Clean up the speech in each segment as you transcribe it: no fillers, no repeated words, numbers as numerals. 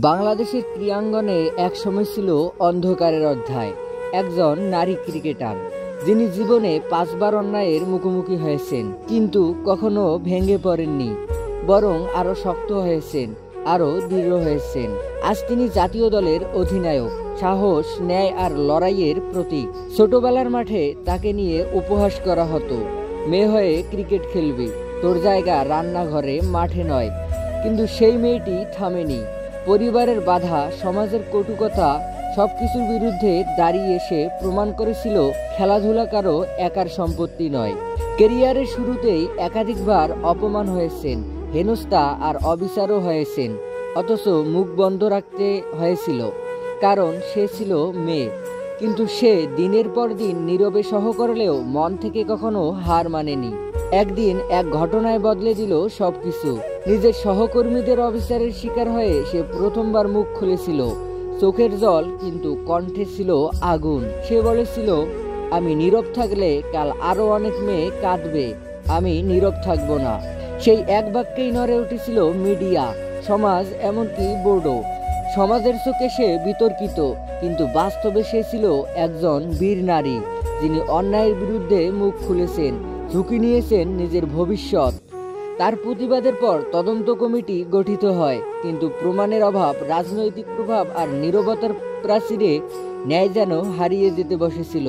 বাংলাদেশের ক্রীড়াঙ্গনে একসময় ছিল অন্ধকারের অধ্যায়। একজন নারী ক্রিকেটার যিনি জীবনে 5 বার অন্যায়ের মুখোমুখি হয়েছেন, কিন্তু কখনো ভেঙে পড়েননি, বরং আরো শক্ত হয়েছেন, আরো দৃঢ় হয়েছেন। আজ তিনি জাতীয় দলের অধিনায়ক, সাহস, ন্যায় আর লড়াইয়ের প্রতীক। ছোটবেলার মাঠে তাকে নিয়ে উপহাস করা হতো, মেয়ে হয়ে ক্রিকেট খেলবি, তোর জায়গা রান্নাঘরে, মাঠে নয়। কিন্তু সেই মেয়েটি থামেনি। পরিবারের বাধা, সমাজের কটুকতা সবকিছুর বিরুদ্ধে দাঁড়িয়ে এসে প্রমাণ করেছিল খেলাধুলা কারো একার সম্পত্তি নয়। কেরিয়ারের শুরুতেই একাধিকবার অপমান হয়েছেন, হেনস্থা আর অবিচারও হয়েছেন, অথচ মুখ বন্ধ রাখতে হয়েছিল, কারণ সে ছিল মেয়ে। কিন্তু সে দিনের পর দিন নীরবে সহ করলেও মন থেকে কখনো হার মানেনি। একদিন এক ঘটনায় বদলে দিল সবকিছু। নিজের সহকর্মীদের অবিচারের শিকার হয়ে সে প্রথমবার মুখ খুলেছিল। চোখের জল, কিন্তু কণ্ঠে ছিল আগুন। সে বলেছিল, আমি নীরব থাকলে কাল আরো অনেক মেয়ে কাঁদবে, আমি নীরব থাকবো না। সেই এক বাক্যেই নড়ে উঠেছিল মিডিয়া, সমাজ, এমনকি বোর্ডও। সমাজের চোখে সে বিতর্কিত, কিন্তু বাস্তবে সে ছিল একজন বীর নারী, যিনি অন্যায়ের বিরুদ্ধে মুখ খুলেছেন, ঝুঁকি নিয়েছেন নিজের ভবিষ্যৎ। তার প্রতিবাদের পর তদন্ত কমিটি গঠিত হয়, কিন্তু প্রমাণের অভাব, রাজনৈতিক প্রভাব আর নীরবতার প্রাচীরে ন্যায় যেন হারিয়ে যেতে বসেছিল।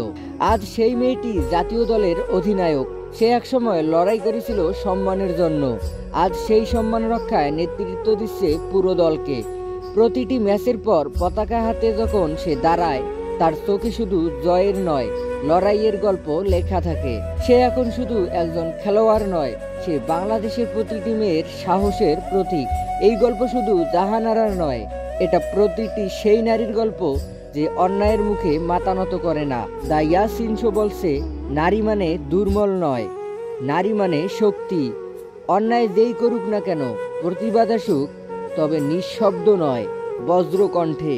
আজ সেই মেয়েটি জাতীয় দলের অধিনায়ক। সে একসময় লড়াই করেছিল সম্মানের জন্য, আজ সেই সম্মান রক্ষায় নেতৃত্ব দিচ্ছে পুরো দলকে। প্রতিটি ম্যাচের পর পতাকা হাতে যখন সে দাঁড়ায়, তার চোখে শুধু জয়ের নয়, লড়াইয়ের গল্প লেখা থাকে। সে এখন শুধু একজন খেলোয়াড় নয়, সে বাংলাদেশের প্রতিটি মেয়ের সাহসের প্রতীক। এই গল্প শুধু জাহানারার নয়, এটা প্রতিটি সেই নারীর গল্প যে অন্যায়ের মুখে মাথা নত করে না। দ্য ইয়াসিন শো বলছে, নারী মানে দুর্বল নয়, নারী মানে শক্তি। অন্যায় যেই করুক না কেন, প্রতিবাদ আসুক, তবে নিঃশব্দ নয়, বজ্র কণ্ঠে।